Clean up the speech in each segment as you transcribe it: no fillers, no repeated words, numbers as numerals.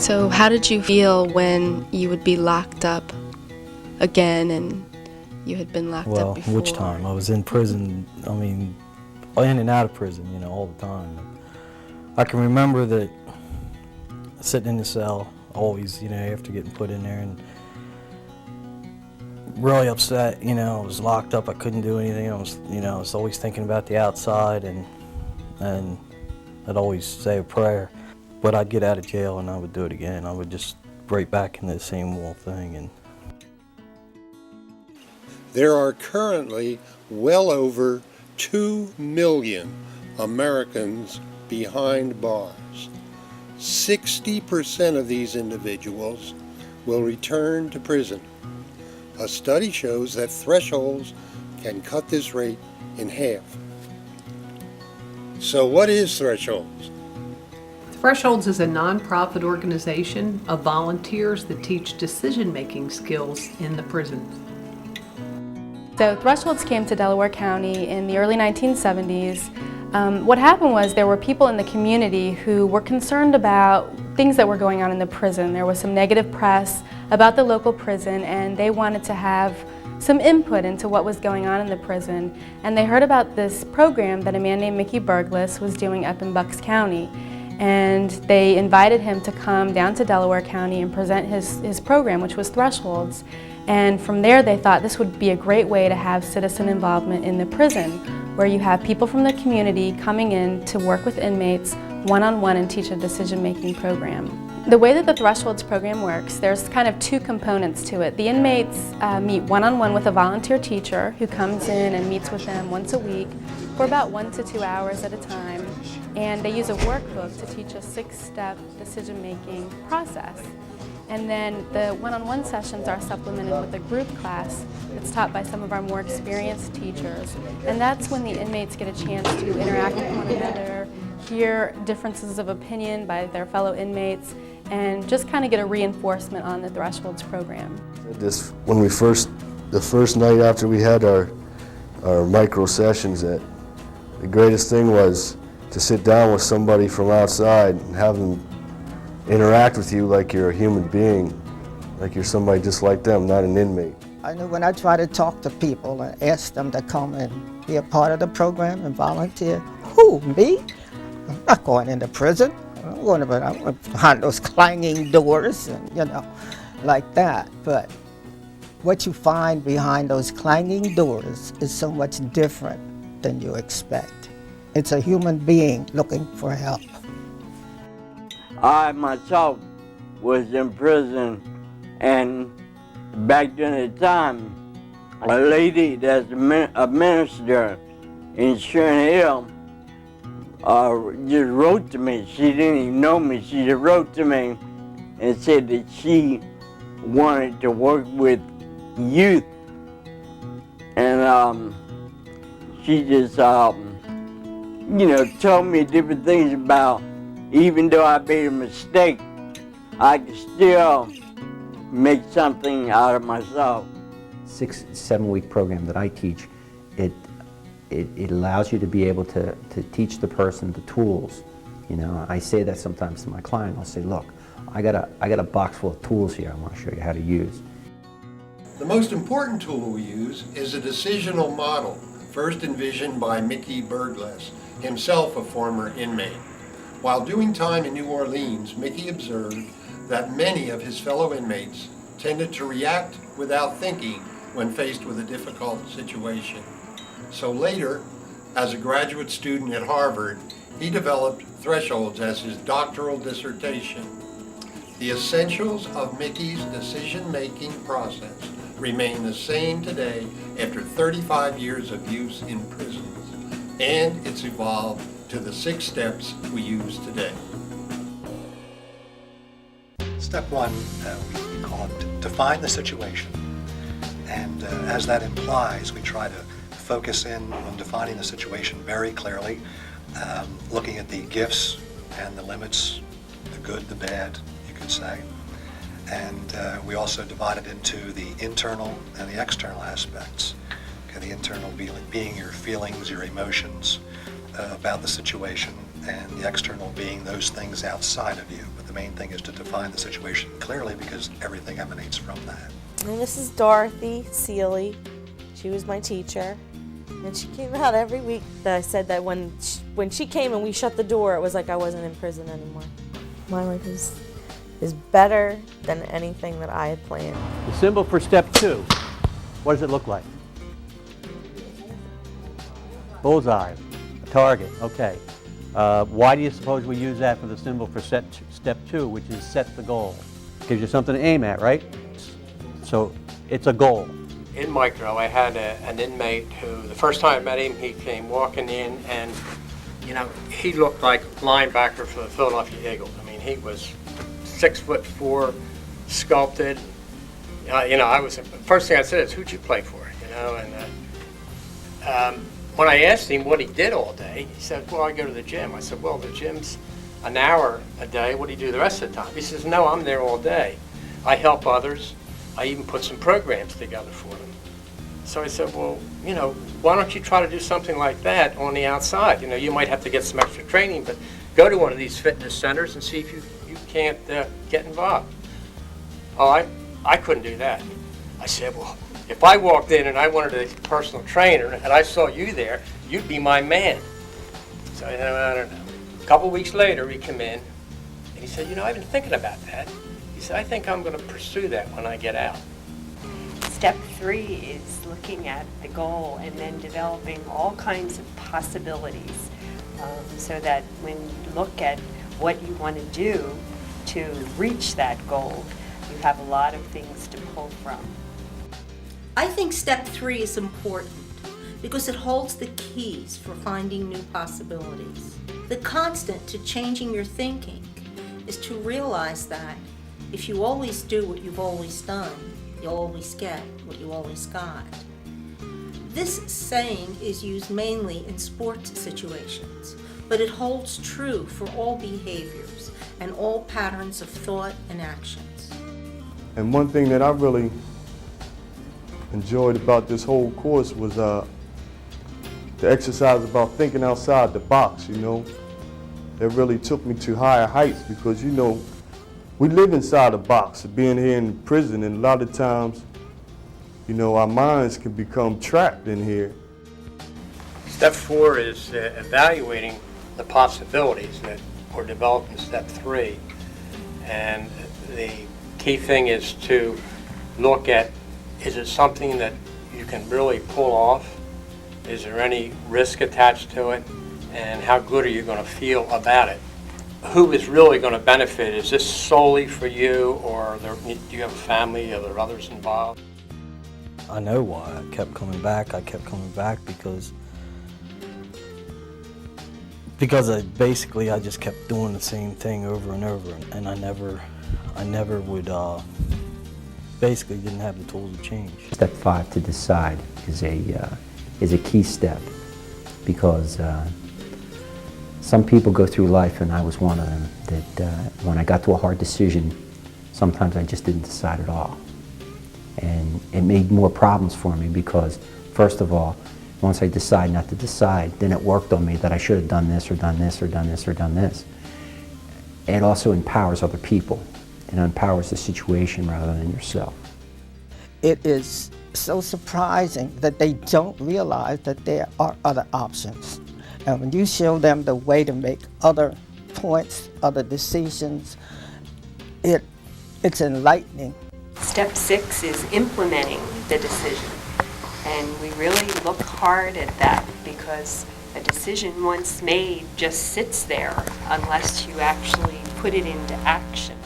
So how did you feel when you would be locked up again and you had been locked up before? Well, which time? I was in prison, I mean, in and out of prison, you know, all the time. I can remember that sitting in the cell, always, you know, after getting put in there, and really upset, you know, I was locked up, I couldn't do anything, I was always thinking about the outside, and I'd always say a prayer. But I'd get out of jail and I would do it again. I would just right back into the same old thing. And there are currently well over 2 million Americans behind bars. 60% of these individuals will return to prison. A study shows that Thresholds can cut this rate in half. So what is Thresholds? Thresholds is a nonprofit organization of volunteers that teach decision-making skills in the prisons. So Thresholds came to Delaware County in the early 1970s. What happened was there were people in the community who were concerned about things that were going on in the prison. There was some negative press about the local prison, and they wanted to have some input into what was going on in the prison. And they heard about this program that a man named Mickey Burglas was doing up in Bucks County. And they invited him to come down to Delaware County and present his program, which was Thresholds. And from there they thought this would be a great way to have citizen involvement in the prison, where you have people from the community coming in to work with inmates one-on-one and teach a decision-making program. The way that the Thresholds program works, there's kind of two components to it. The inmates meet one-on-one with a volunteer teacher who comes in and meets with them once a week for about 1 to 2 hours at a time. And they use a workbook to teach a 6-step decision-making process. And then the one-on-one sessions are supplemented with a group class that's taught by some of our more experienced teachers. And that's when the inmates get a chance to interact with one another, hear differences of opinion by their fellow inmates, and just kind of get a reinforcement on the Thresholds program. When the first night after we had our micro sessions, that the greatest thing was to sit down with somebody from outside and have them interact with you like you're a human being, like you're somebody just like them, not an inmate. I knew when I try to talk to people and ask them to come and be a part of the program and volunteer, who, me? I'm not going into prison. I'm going behind those clanging doors and, you know, like that. But what you find behind those clanging doors is so much different than you expect. It's a human being looking for help. I myself was in prison, and back during the time, a lady that's a minister in Sharon Hill just wrote to me. She didn't even know me. She just wrote to me and said that she wanted to work with youth, and she just you know, told me different things about, even though I made a mistake, I could still make something out of myself. 6-7 week program that I teach, it allows you to be able to teach the person the tools. You know, I say that sometimes to my client. I'll say, look, I got a box full of tools here I want to show you how to use. The most important tool we use is a decisional model, first envisioned by Mickey Burglas, himself a former inmate. While doing time in New Orleans, Mickey observed that many of his fellow inmates tended to react without thinking when faced with a difficult situation. So later, as a graduate student at Harvard, he developed Thresholds as his doctoral dissertation. The essentials of Mickey's decision-making process remain the same today after 35 years of use in prisons, and it's evolved to the 6 steps we use today. Step 1, we call it define the situation. And as that implies, we try to focus in on defining the situation very clearly, looking at the gifts and the limits, the good, the bad, you could say. And we also divide it into the internal and the external aspects. Okay, the internal being your feelings, your emotions about the situation, and the external being those things outside of you. But the main thing is to define the situation clearly, because everything emanates from that. And this is Dorothy Seeley. She was my teacher, and she came out every week. I said that when she came and we shut the door, it was like I wasn't in prison anymore. My life is better than anything that I had planned. The symbol for step 2, what does it look like? Bullseye, a target, okay. Why do you suppose we use that for the symbol for step 2, which is set the goal? Gives you something to aim at, right? So it's a goal. In micro, I had an inmate who, the first time I met him, he came walking in and, you know, he looked like linebacker for the Philadelphia Eagles. I mean, he was 6'4", sculpted. You know, first thing I said is, who'd you play for? You know, and when I asked him what he did all day, he said, well, I go to the gym. I said, well, the gym's an hour a day. What do you do the rest of the time? He says, no, I'm there all day. I help others. I even put some programs together for them. So I said, well, you know, why don't you try to do something like that on the outside? You know, you might have to get some extra training, but go to one of these fitness centers and see if you can't get involved. Oh, I couldn't do that. I said, well, if I walked in and I wanted a personal trainer and I saw you there, you'd be my man. So I don't know. A couple weeks later, he came in and he said, you know, I've been thinking about that. He said, I think I'm going to pursue that when I get out. Step 3 is looking at the goal and then developing all kinds of possibilities so that when you look at what you want to do to reach that goal, you have a lot of things to pull from. I think step 3 is important because it holds the keys for finding new possibilities. The constant to changing your thinking is to realize that if you always do what you've always done, you'll always get what you always got. This saying is used mainly in sports situations, but it holds true for all behaviors and all patterns of thought and actions. And one thing that I really enjoyed about this whole course was the exercise about thinking outside the box, you know. It really took me to higher heights because, you know, we live inside a box, being here in prison, and a lot of times, you know, our minds can become trapped in here. Step 4 is evaluating the possibilities that were developed in step 3. And the key thing is to look at, is it something that you can really pull off? Is there any risk attached to it? And how good are you going to feel about it? Who is really going to benefit? Is this solely for you, or do you have a family? Are there others involved? I know why I kept coming back. I kept coming back because I just kept doing the same thing over and over, and I never would basically didn't have the tools to change. Step 5, to decide, is a key step, because some people go through life, and I was one of them, that when I got to a hard decision, sometimes I just didn't decide at all. And it made more problems for me because, first of all, once I decide not to decide, then it worked on me that I should have done this or done this or done this or done this. It also empowers other people and empowers the situation rather than yourself. It is so surprising that they don't realize that there are other options. And when you show them the way to make other points, other decisions, it's enlightening. Step 6 is implementing the decision. And we really look hard at that because a decision once made just sits there unless you actually put it into action.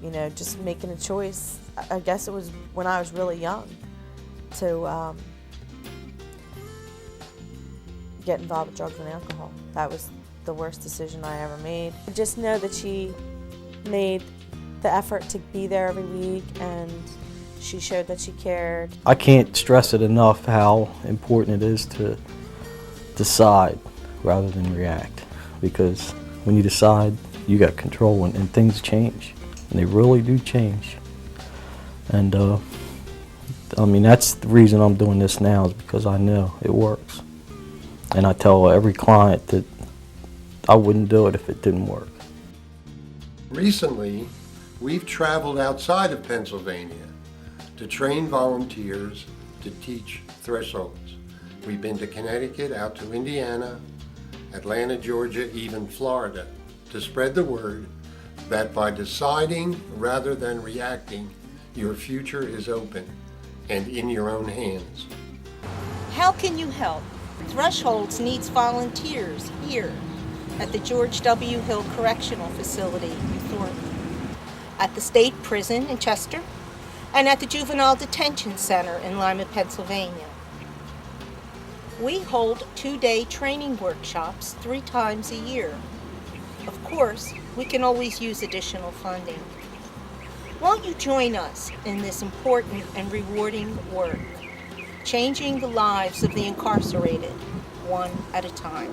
You know, just making a choice. I guess it was when I was really young to get involved with drugs and alcohol. That was the worst decision I ever made. I just know that she made the effort to be there every week, and she showed that she cared. I can't stress it enough how important it is to decide rather than react, because when you decide, you got control, and things change, and they really do change. And I mean, that's the reason I'm doing this now, is because I know it works. And I tell every client that I wouldn't do it if it didn't work. Recently, we've traveled outside of Pennsylvania to train volunteers to teach thresholds. We've been to Connecticut, out to Indiana, Atlanta, Georgia, even Florida, to spread the word that by deciding rather than reacting, your future is open and in your own hands. How can you help? Thresholds needs volunteers here at the George W. Hill Correctional Facility in Thornton, at the State Prison in Chester, and at the Juvenile Detention Center in Lima, Pennsylvania. We hold 2-day training workshops 3 times a year. Of course, we can always use additional funding. Won't you join us in this important and rewarding work, changing the lives of the incarcerated, one at a time?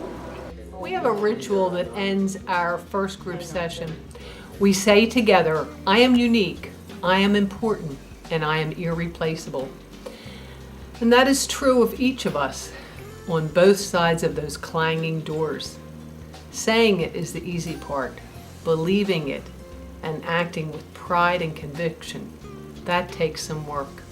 We have a ritual that ends our first group session. We say together, I am unique, I am important, and I am irreplaceable. And that is true of each of us on both sides of those clanging doors. Saying it is the easy part. Believing it and acting with pride and conviction, that takes some work.